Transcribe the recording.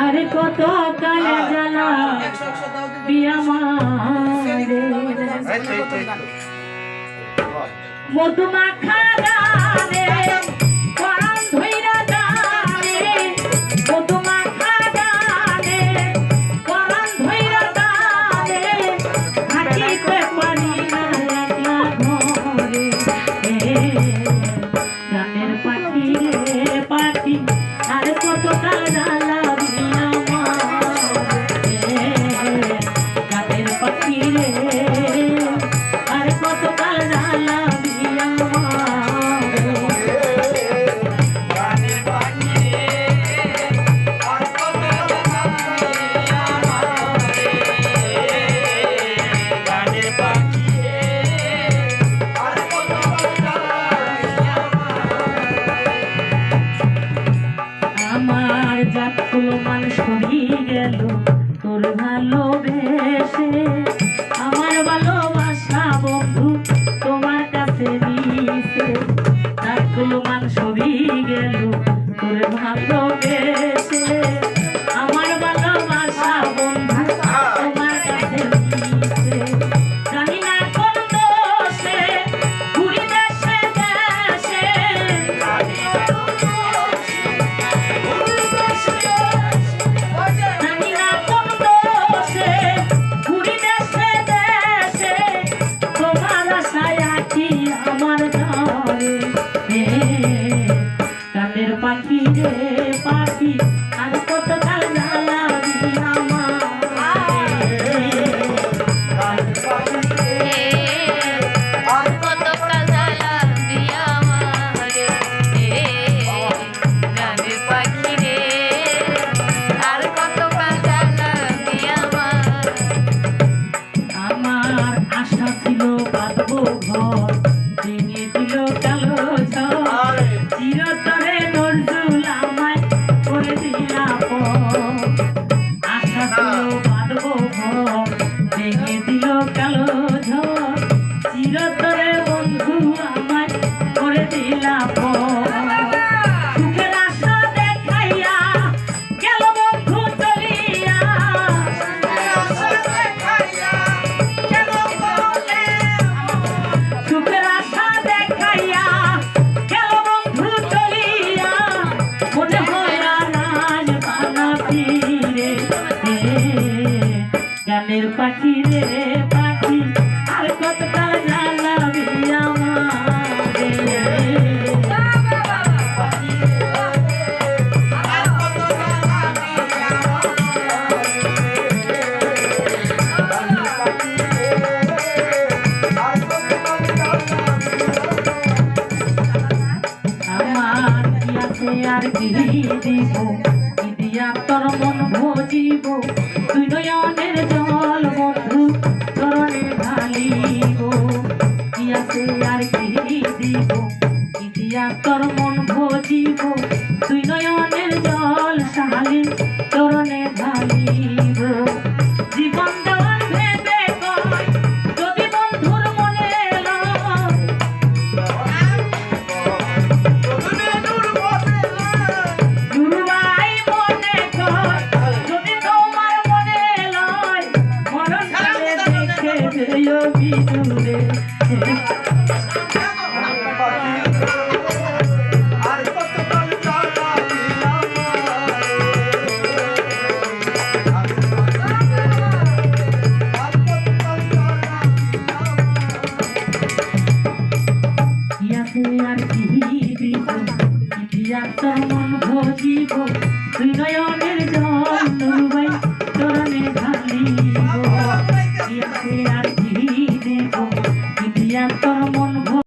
আর কত কালে জ্বালা বিয়া মারে মধুমাখা গানে পরাণ ধইরা গানে মধুমাখা গানে পরাণ ধইরা গানে হাঁটিতে পারি না একলা ঘরে গানের পাখি রে পাখি আর কত কাল জ্বালা বিয়া মারে গানের পাখি রে আর কত কাল জ্বালা তোর ভালোবেসে আমার ভালোবাসা বন্ধু তোমার কাছে দিছে তাকগুলো মান সবই গেল তোর ভালোবেসে আমার ভালোবাসা বন্ধু তোমার কাছে দিছে জানি না কোন দোষে ঘুরি দেশে দেশে গানের পাখি রে পাখি আর কত কাল জ্বালা বিয়া মারে আর কত কাল জ্বালা বিয়া মারে গানের পাখি রে আর কত কাল জ্বালা বিয়া মারে আমার আশা ছিল বাঁধবো ঘর ভেঙে দিল কালো ঝড় চিরতরে নজরুল আমায় করে দিলা আশা ছিল বাঁধবো ঘর ভেঙে দিল কালো ঝড় চিরতরে বন্ধু আমায় করে দিলা সুখের আশা দেখাইয়া গেল বন্ধু চলিয়া সুখের আশা দেখাইয়া গেল বন্ধু চলিয়া মনে হয় রাজ বানা ফিরে গানের পাখি রে পাখি আর কত কাল জ্বালা বিয়া মারে আর কি দিব দিয়া তোর মন ভজিব তুই নয়নের জল বন্ধু চরণে ঢালিব কি আছে আর কি দিব দিয়া তোর মন ভজিব তুই নয়নের জল শালি চরণে ঢালিব জীবন দেওয়ার ভেবে কয় যদি বন্ধুর মনে আর কি দিব ইতিহাস মন ভজিব তুই নয়নের জল